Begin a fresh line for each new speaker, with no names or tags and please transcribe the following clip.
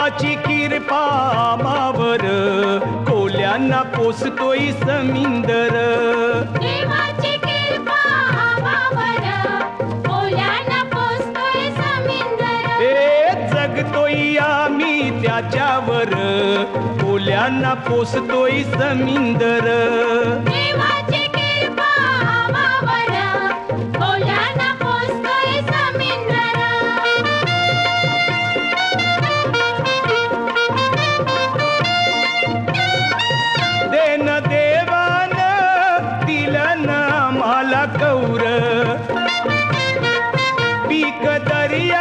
देवाची कृपा आम्हावर कोल्यांना पोसतोय समिंदर
देवाची कृपा आम्हावर कोल्यांना पोसतोय समिंदर
जगतोय आम्ही त्याच्यावर कोल्यांना पोसतोय समिंदर